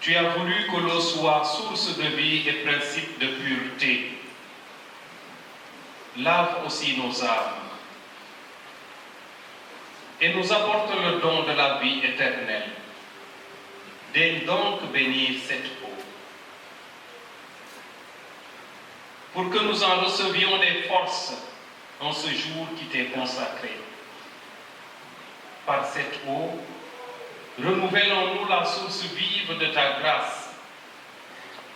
Tu as voulu que l'eau soit source de vie et principe de pureté. Lave aussi nos âmes et nous apporte le don de la vie éternelle. Daigne donc bénir cette eau, pour que nous en recevions des forces en ce jour qui t'est consacré. Par cette eau, renouvellons-nous la source vive de ta grâce.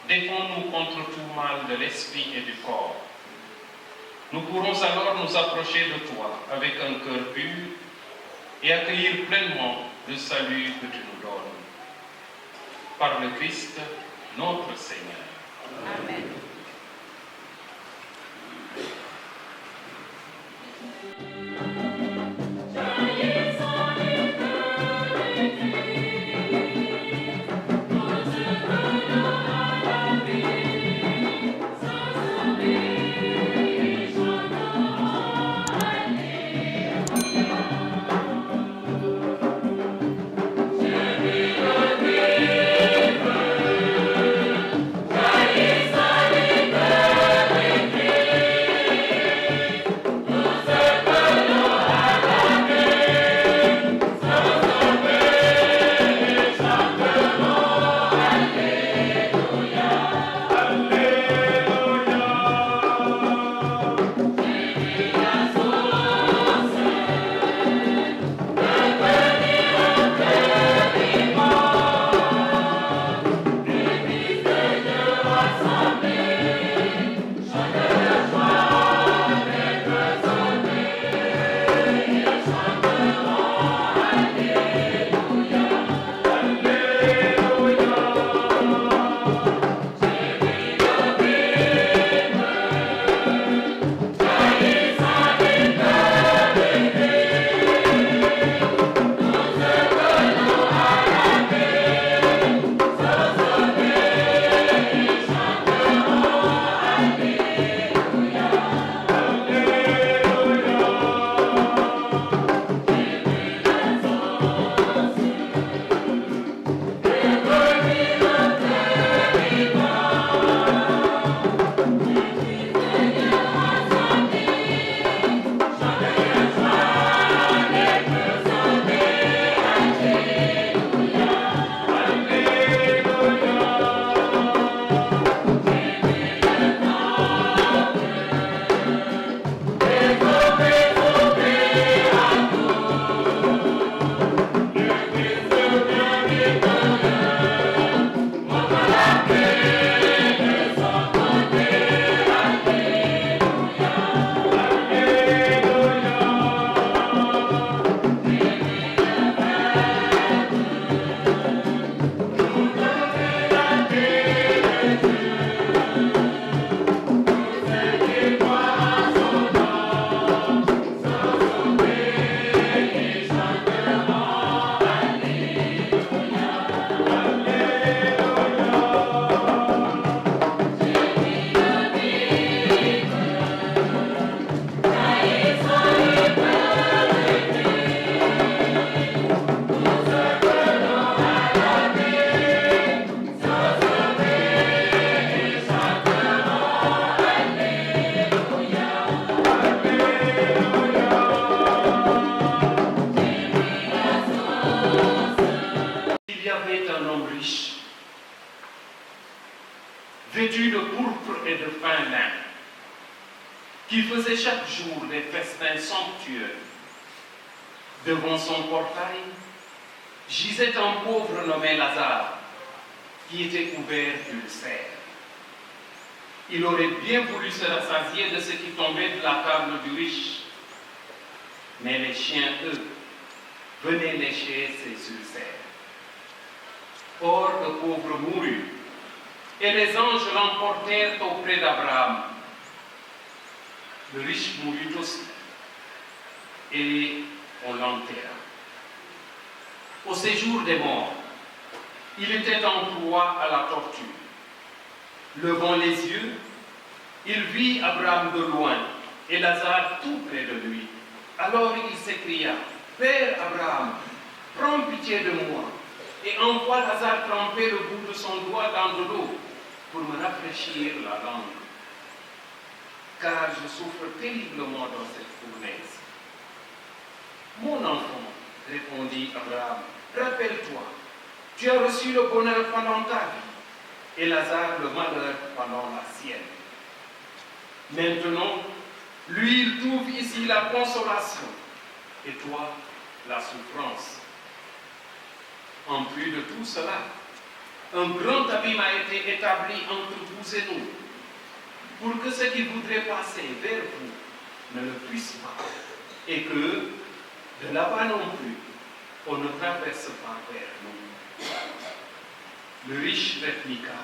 Défends-nous contre tout mal de l'esprit et du corps. Nous pourrons alors nous approcher de toi avec un cœur pur et accueillir pleinement le salut que tu nous donnes. Par le Christ, notre Seigneur. Amen. vêtu de pourpre et de fin lin, qui faisait chaque jour des festins somptueux. Devant son portail, gisait un pauvre nommé Lazare, qui était couvert d'ulcères. Il aurait bien voulu se rassasier de ce qui tombait de la table du riche, mais les chiens, eux, venaient lécher ses ulcères. Or, le pauvre mourut, et les anges l'emportèrent auprès d'Abraham. Le riche mourut aussi, et on l'enterra. Au séjour des morts, il était en proie à la torture. Levant les yeux, il vit Abraham de loin et Lazare tout près de lui. Alors il s'écria: « Père Abraham, prends pitié de moi et envoie Lazare tremper le bout de son doigt dans de l'eau pour me rafraîchir la langue. Car je souffre terriblement dans cette fournaise. Mon enfant, répondit Abraham, rappelle-toi, tu as reçu le bonheur pendant ta vie et Lazare le malheur pendant la sienne. Maintenant, lui, il trouve ici la consolation et toi, la souffrance. En plus de tout cela, un grand abîme a été établi entre vous et nous, pour que ceux qui voudraient passer vers vous ne le puissent pas, et que, de là-bas non plus, on ne traverse pas vers nous. Le riche répliqua,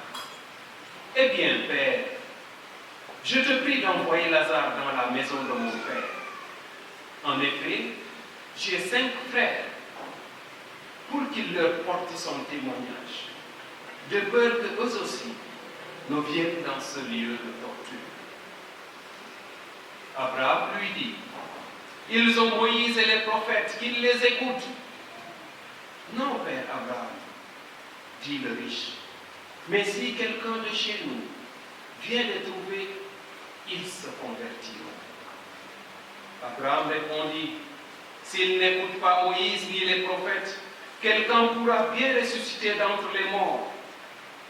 eh bien, Père, je te prie d'envoyer Lazare dans la maison de mon père. En effet, j'ai 5 frères, pour qu'il leur porte son témoignage, de peur qu'eux aussi ne viennent dans ce lieu de torture. Abraham lui dit, ils ont Moïse et les prophètes, qu'ils les écoutent. Non, Père Abraham, dit le riche, mais si quelqu'un de chez nous vient les trouver, ils se convertiront. Abraham répondit, s'ils n'écoutent pas Moïse ni les prophètes, quelqu'un pourra bien ressusciter d'entre les morts.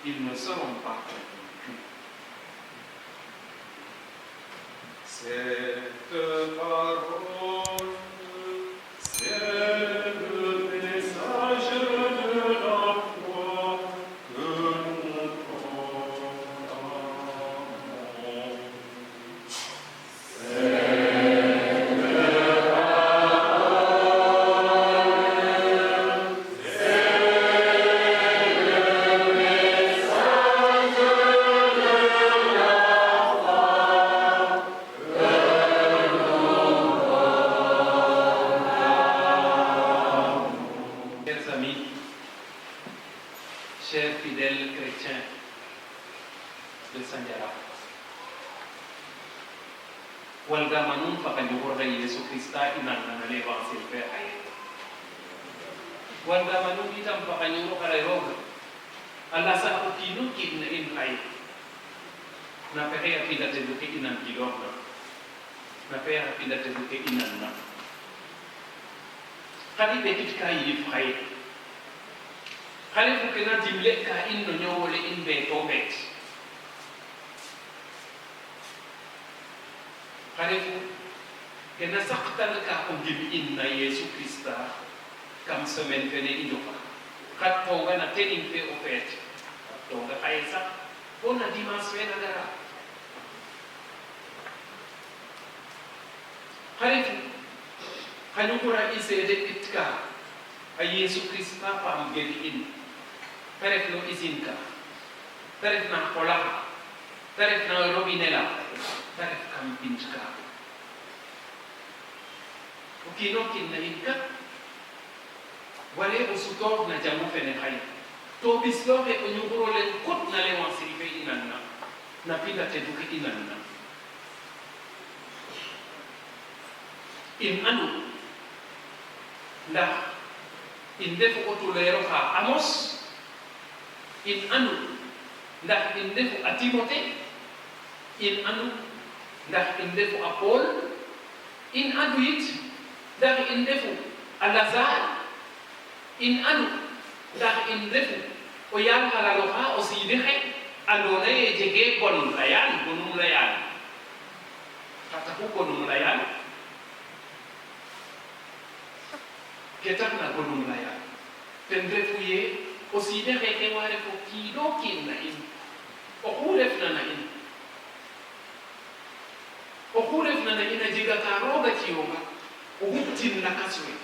Ils ne seront pas convaincus. Cette parole, c'est le message de la foi que nous proclamons. Chers fidèles chrétiens de Sandiara, walga manum fakanyuhorga Yesu Krista inanana l'évangile vers aye. Walga manum itam fakanyuhorga karayoga. Allah sa ukinu kidna in aye. Na pere apida tebuke inan kidorga. Na pere apida tebuke inanna. Kadi betit kayi faye. Kali fu kena dimle ka inno nyowole in be to bet. Kali fu kena saktal ka ko gibi inna Yesu Krista kam semaine fene idofa. Kat toga na tening fe ofet. Toga kaisa ona dimas fena dara. Kali fu kanukura isede itka a Yesu Krista pam gedi in. Taref no izinka, taref na kola, taref na robinela, taref kampinska. Ukino kin na inka, wale usutor na jamu fene khay. To bislo he unyuguro len kot na le wansirife inanna, na pida teduke inanna. In anu, nda indefu otulero ha Amos. In anu ndax in defu a Timothée, in anu ndax in defu a Paul, in anu it ndax in defu a Lazare, in anu ndax in defu o yaal halaloxa o siide xe andoona yee jegee gon layaan gonum layaan xa taxu gonum layaan ke taxna gonum layaan ten refu yee aussi de xeke wa refo kiino kiin na in oxu refna na in oxu refna na in a jega ka rooga ciyonga o xuptin lakas we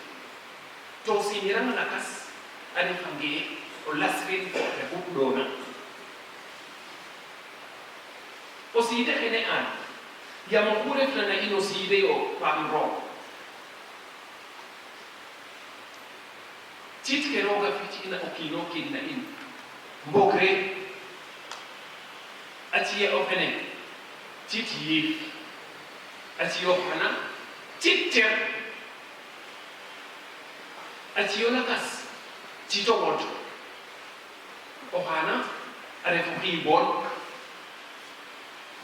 to sinirang lakas a refange o lasrin re xuɓɗoona o siide xene an yam oxu refna na in o siide yo paam roog tit ke roga fiti ina o kiino kin na in mbogre atiye o fene tit yiif atiyo xana tit ter atiyo lakas tito wod ohana are fu hibol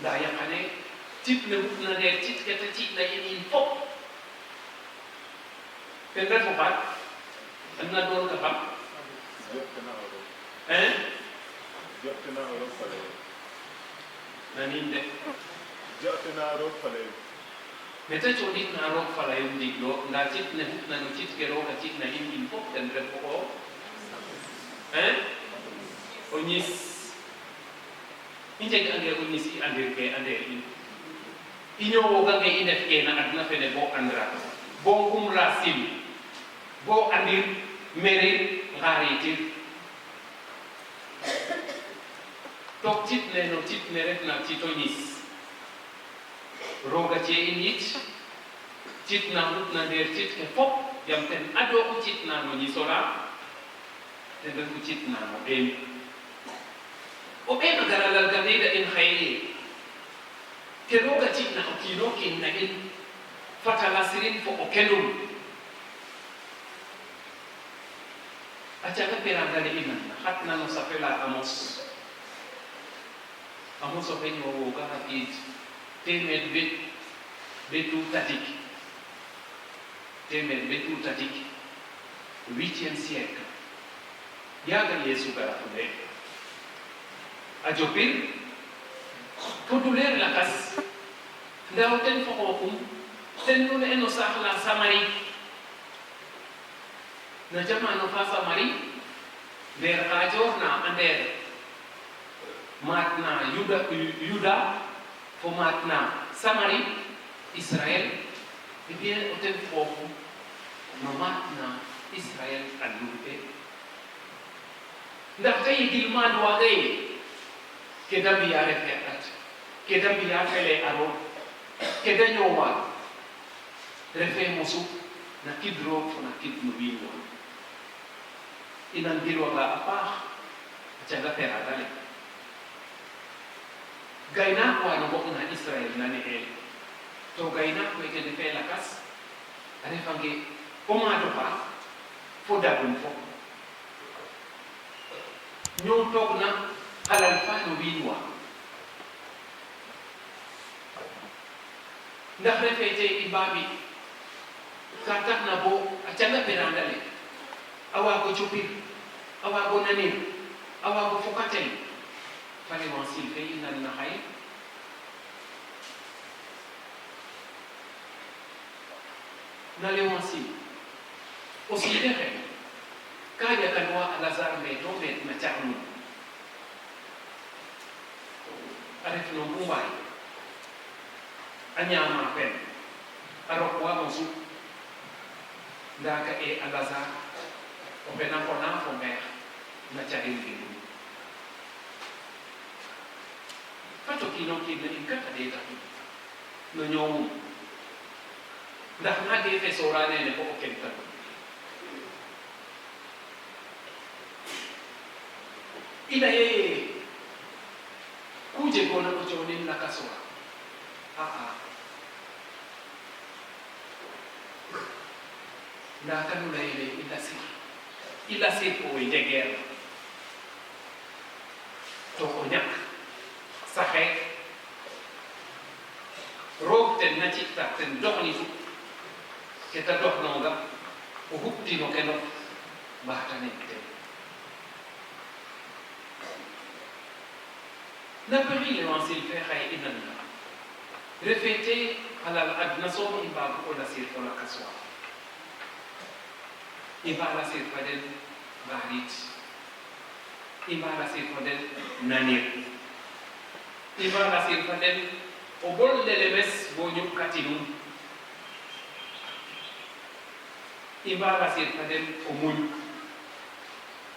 da yakane tit ne na de tit keta tit na yin fop pendra fu bat anna don ka pam Jotna ro fale. Naninde. Jotna ro fale. Meta chodit na ro fale yung diglo, na tit ne huk na nutit kero ka tit na in fop pendra fu ko. Onyis. Inte ande onyis I ande ke ande in. Inyo woga ke inef ke na adna fene bo andra. Bo rasim. Bo andir mere ngaritir. Tok tit ne no tit ne rek na titonis. Roga che init. Tit na hut na der tit ke fop. Yam ten ado ku tit na no nisola. Ten ku tit na no em. O em agara lal ganeda in khayri. Ke roga tit na okino kin na in. Fatala sirin fo okenum. Achaga peragale inan. Hat na no sapela amos. Amos of any woga is temed betu tatik. Temed betu tatik. 8e siècle. Yaga Yesu garafune. Ajopir. Poduler lakas. Dauten fokokum. Tenun eno sahla samari. Najama no fa samari. Der ajorna ander. Matna Yuda, for Matna Samari, Israël, et bien au temps fort, no Matna Israël à l'Uruguay. D'après Gilman Wagé, que d'Abia refait, que d'Abia fait les arômes, que d'Anyowa, refait Moussou, na kidro, na kidnubino. Inandiroga à part, Tchaga Peradale. Gaina ko ano ko na Israel na ni El. To gaina ko ikene pe lakas. Are fange komado pa foda bun fo. Nyon tok na halal fa no winwa. Ndax refete ibabi katak na bo acanga perandale. Awa ko chupir. Awa ko nanir. Awa ko fokatel. Fallait wansil fait il n'a rien. N'allez wansil. Aussi derrière. Quand il y a qu'un roi à Lazare, mais donc, mais tcharnou. Arrête non pour moi. Anya ma peine. Alors quoi, mon sou? D'aka et à Lazare. On fait n'importe quoi, mon père. N'a tcharine vinu. Fato kino kino inkata de tatu no nyomu ndax na de fe sorane ne ko okenta ila ye kuje kona ko choni na kaswa na kanu la ile ila si ko ide guerre to onyak saxe roog ten na cita ten doxni fu ke ta doxnonga o xuptino ke nof mbaxtanen ten na pexi l'évangile fe xaye i nanna refete alal adna soom i mbaagu o lasir fo lakas wa i mba lasir fa den mbarit i mba lasir fa den nanir Iba lasir faden obol de lemes bo nyuk katinum. Iba lasir faden omuny.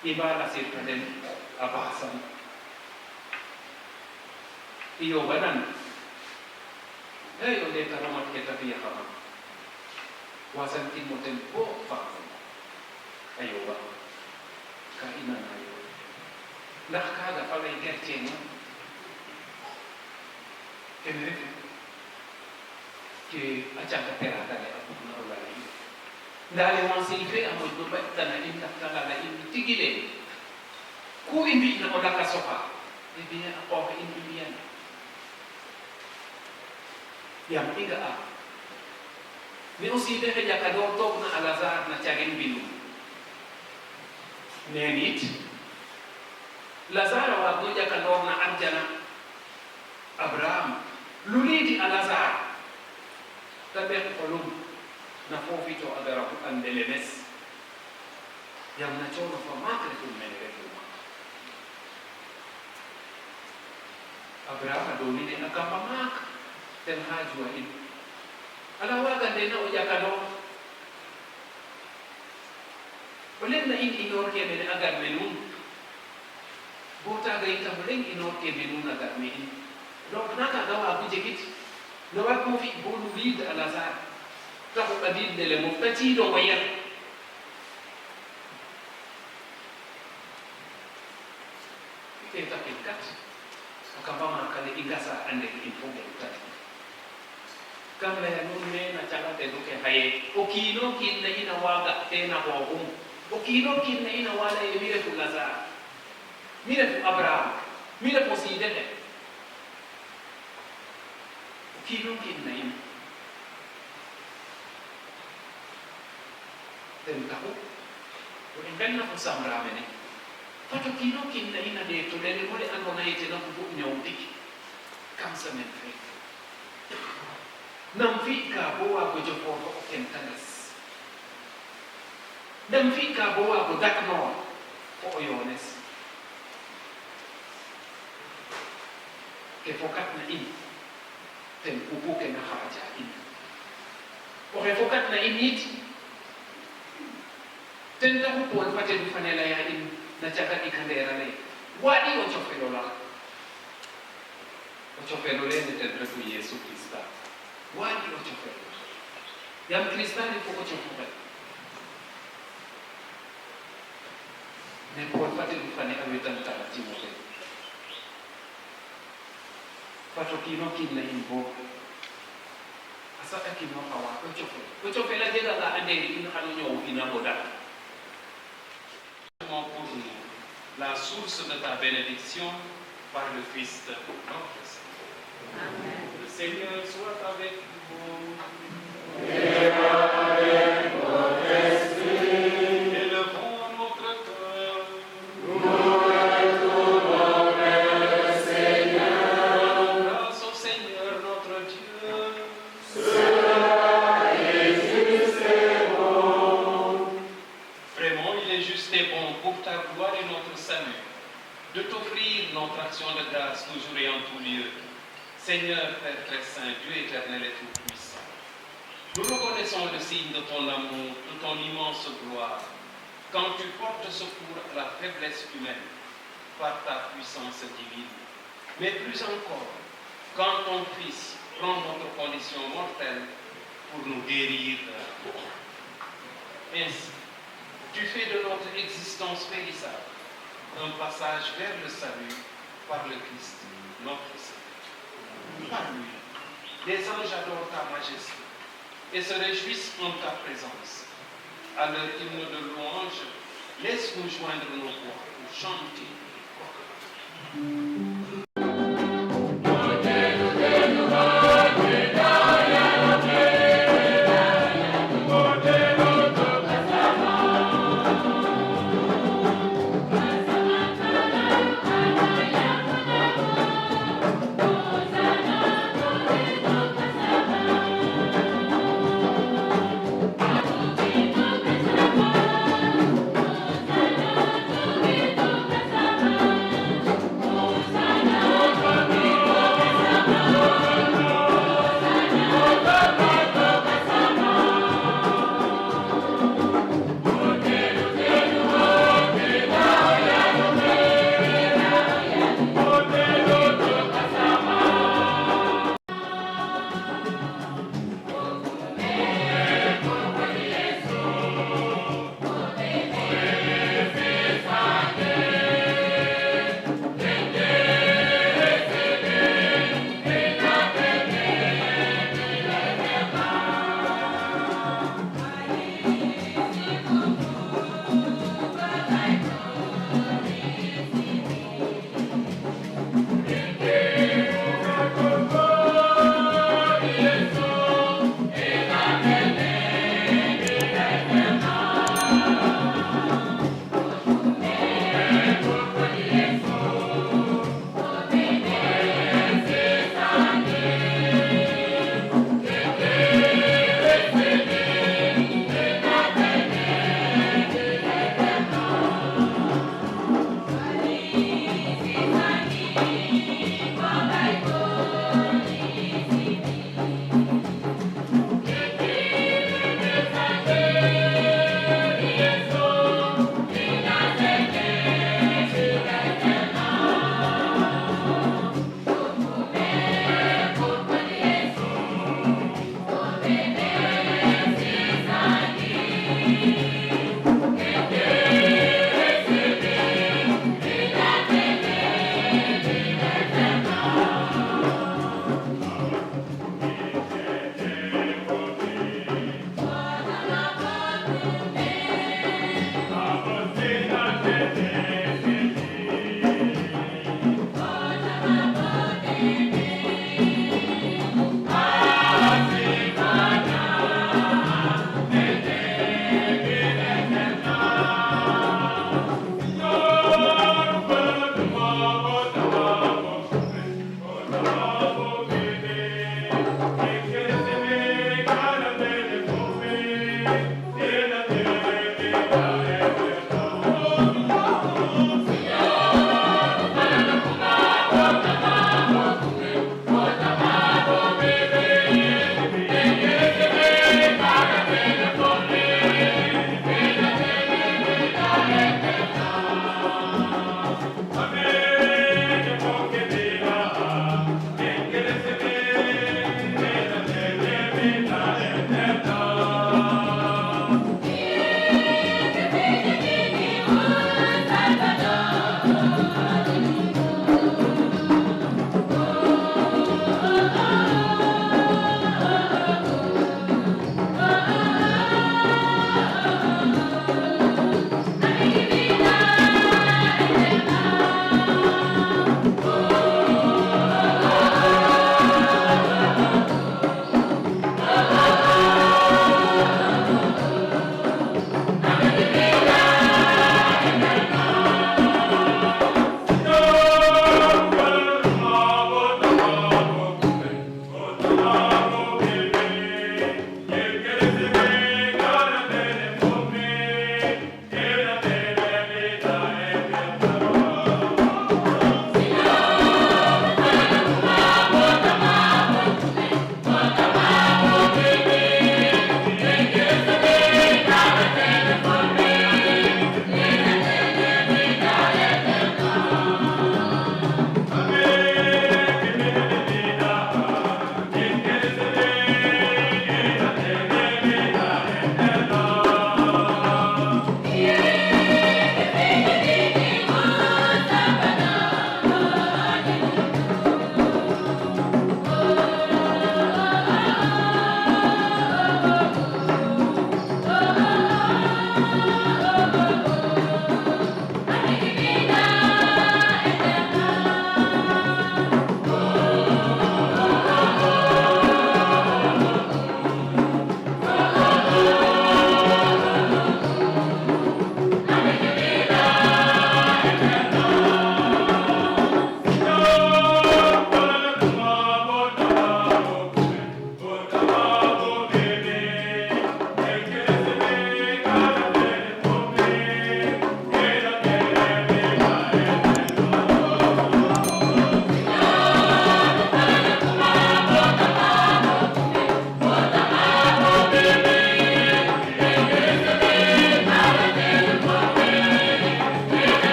Iba lasir faden abasan. Iyo banan. Ayo de karamat kita piya kama. Wasan timoten po fa. Ayo ba. Kainan ayo. Nakakaga pala igerteng. Che acciaga perata le appunto la lì dalle wansi fe a molto bettana in tattala la in tigile ku imbi na olaka soka e bien ako in imbian yang iga a mi aussi de ya kador tok na alazar na chagen binu nenit lazara wa do ya kador na arjana abraham lulidi alazar tabe kolum na fofito adara ku andelemes yang na chono fa makre tu menere tu Abraham domine akapamak ten hajua in alawagan din na uyakano ulit na inor ke men agar menun buta gay ka muling inor ke menun agar men dok nakagawa ko jekit nawag mo fi bululid alazar tapo kadid nila mo tachido wayan kita pinkat akapama kali ingasa ande infoge tadi kamla ya nunne na chaka te duke haye okino kinna ina waga tena wa okino kinna ina wala mire tu lazar mire tu abraham mire poside okino kinna ina ten tahu uendanna ko samramene Pato kino kinna ina de to le mole angona ite na kubu nyauti kamsa men fe nam fika boa go jopo ko kentanas nam fika boa go dakno ko oyones ke fokat na in ten kubu ke na haja in o ke fokat na init ten ta ko pon pate du fanela ya in na chaka ikandera le wadi ochofelola ochofelole ne tendre ku Yesu Krista wadi ochofelola yam kristani ko ochofelola ne ko fate du fane awetan tarati mote pato kino kinna imbo asaka kino kawa ochofelola jega ga ande ino hanu nyo ina boda pour nous la source de ta bénédiction par le Christ notre Seigneur. Amen. Le Seigneur soit avec vous. Et avec votre esprit. Élevons notre cœur. Nous retournons vers le Seigneur. Rendons grâce au Seigneur notre Dieu. Cela est juste et bon. Vraiment, il est juste et bon pour ta gloire et notre salut, de t'offrir notre action de grâce toujours et en tout lieu. Seigneur, Père très saint, Dieu éternel et tout-puissant, nous reconnaissons le signe de ton amour, de ton immense gloire, quand tu portes secours à la faiblesse humaine par ta puissance divine. Mais plus encore, quand ton Fils prend notre condition mortelle pour nous guérir. Ainsi, tu fais de notre existence périssable un passage vers le salut par le Christ, notre Seigneur. Par lui, les anges adorent ta majesté et se réjouissent en ta présence. À leur hymne de louange, laisse-nous joindre nos voix pour chanter.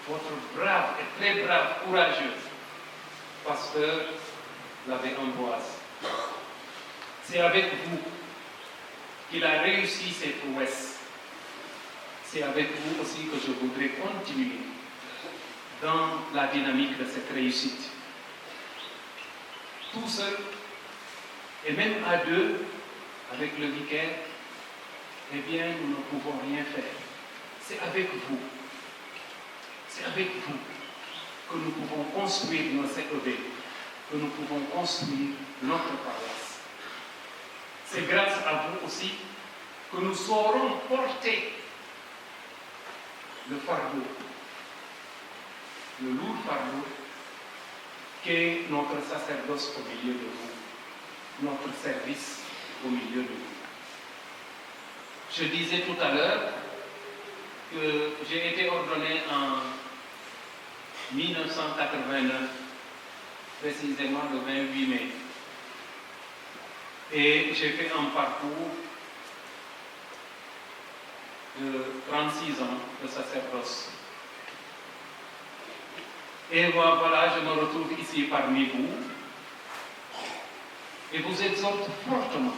votre brave et très brave, courageux pasteur, l'abbé Ambroise. C'est avec vous qu'il a réussi ses prouesses. C'est avec vous aussi que je voudrais continuer dans la dynamique de cette réussite. Tout seul, et même à deux, avec le vicaire, eh bien, nous ne pouvons rien faire. C'est avec vous. C'est avec vous que nous pouvons construire nos CEB, que nous pouvons construire notre paroisse. C'est grâce à vous aussi que nous saurons porter le fardeau, le lourd fardeau qu'est notre sacerdoce au milieu de vous, notre service au milieu de vous. Je disais tout à l'heure que j'ai été ordonné en 1989, précisément le 28 mai. Et j'ai fait un parcours de 36 ans de sacerdoce. Et voilà, je me retrouve ici parmi vous et vous exhorte fortement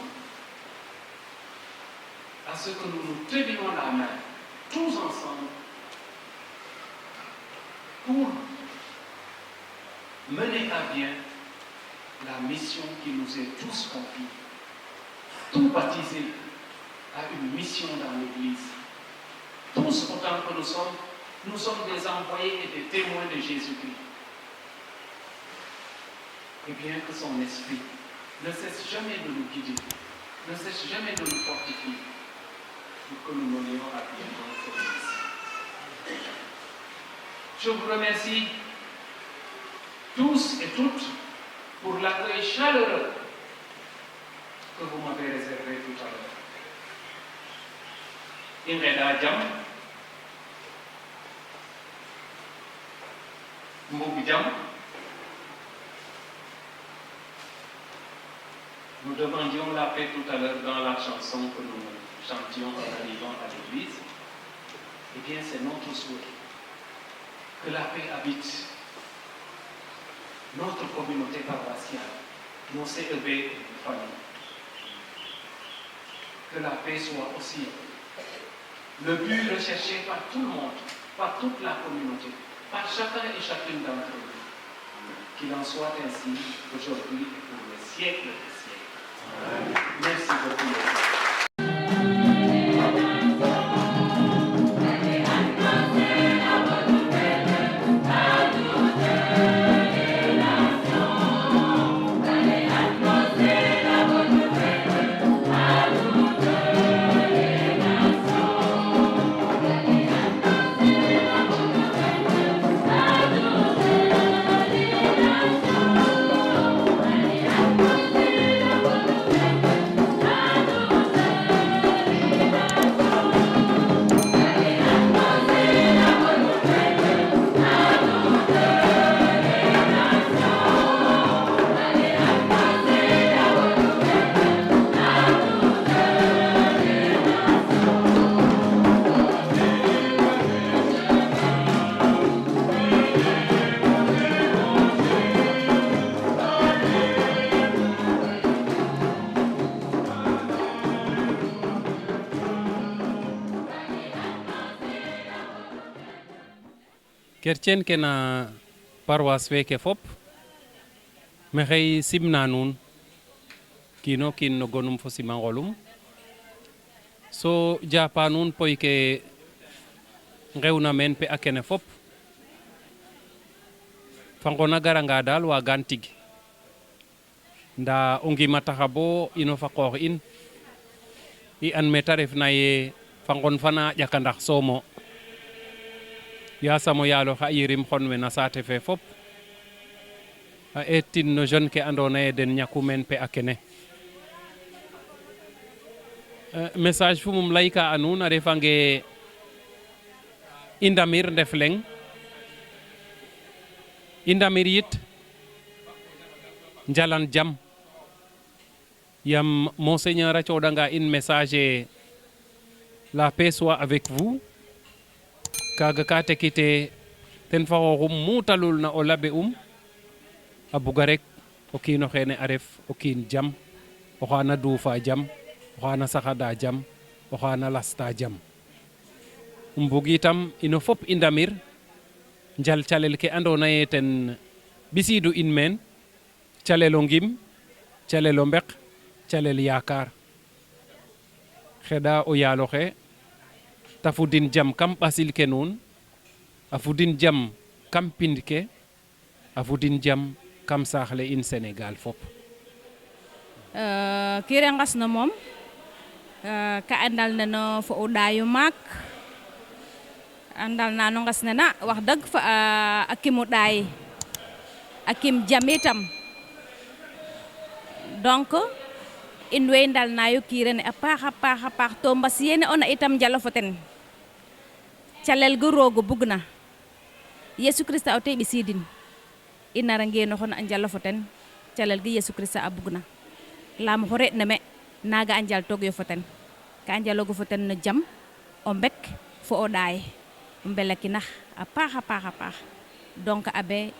à ce que nous nous tenions la main, tous ensemble, pour mener à bien la mission qui nous est tous confiée. Tout baptisés à une mission dans l'Église. Tous autant que nous sommes des envoyés et des témoins de Jésus-Christ. Et bien que son esprit ne cesse jamais de nous guider, ne cesse jamais de nous fortifier, pour que nous menions à bien notre service. Je vous remercie tous et toutes pour l'accueil chaleureux que vous m'avez réservé tout à l'heure. Inreda Jam, Mboubi Jam, nous demandions la paix tout à l'heure dans la chanson que nous chantions en arrivant à l'église. Eh bien, c'est notre souhait que la paix habite notre communauté paroissiale, nos CEB et nos familles. Que la paix soit aussi le but recherché par tout le monde, par toute la communauté, par chacun et chacune d'entre nous. Qu'il en soit ainsi aujourd'hui et pour les siècles des siècles. Merci beaucoup. Kertien ke na paroisse feke fop maxey simna nuun kiino kiin no gonum fo simangolum so japa nuun poy ke ngewna meen pe a kene fop fa ngona garanga daal waagaan tig nda o ngima taxa bo ino fa qoox in i an me ta refna ye fa ngon fana ƴaka ndax soomo yasam o yaaloxe a yirim xon we na saate fe fop a eetin no jeune ke andoona yee den ñaku meen pe a kene message fum layka a nuun a refange i ndamir ndef leŋ i ndamir yit njalan jam yam monseigneur a cooɗanga in message e la paix soit avec vous kaaga ka tekite ten fa xooxum mu talul na o labe a buga rek o kiino xeene a ref o kiin jam oxa na duufa jam oxa na saxada jam oxa na lasta jam mbug itam ino fop i ndamir njal calel ke andoona yee ten ɓisiidu in meen calel o ngim calel o mbek calel yaakaar xeɗa o yaal oxe ta fudin jam kam ɓasil ke nuun a fudin jam kam pind ke a fudin jam kam saax le in Sénégal fop kiire ngas na moom ka andal neno fo o ɗaayu maak andal na no ngas nena wax dëgg fa a kim o ɗaay a kim jam itam donc in way ndal nayo kiire ne a paax to mbas yene ona itam njalo fo ten calel gu roog bug na Yesu Christa o te ɓisidin i nara ngenoxon a njalo fo ten calel gi Yesu Christa a bug na laam xo re'na me naga a njal toog yo fo ten ka a njalogu fo ten no jam o mbek fo o ɗaay o mbelakinax a paax donc abe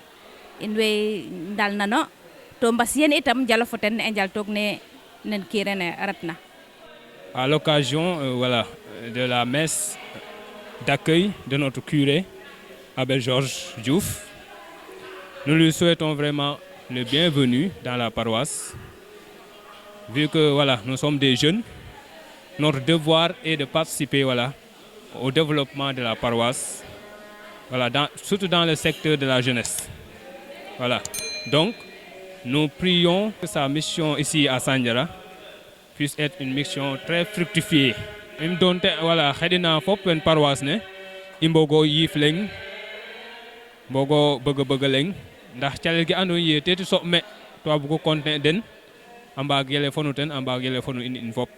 in way ndal nano to mbas yene itam njalo fo ten ne a njal toog ne nen kiire ne retna. À l'occasion voilà, de la messe d'accueil de notre curé, Abbé Georges Diouf, nous lui souhaitons vraiment le bienvenu dans la paroisse. Vu que voilà, nous sommes des jeunes, notre devoir est de participer voilà, au développement de la paroisse, voilà, surtout dans le secteur de la jeunesse. Voilà. Donc, nous prions que sa mission ici à Sandiara puisse être une mission très fructifiée. Im donte voilà xedina fop en paroisse ne i mbogo yiif leng mbogo bëgg leng ndax calel gi andoona yee te soɓ me to a bugo continuer den a mbaag yele fonu ten a mbaag yele fonu in fop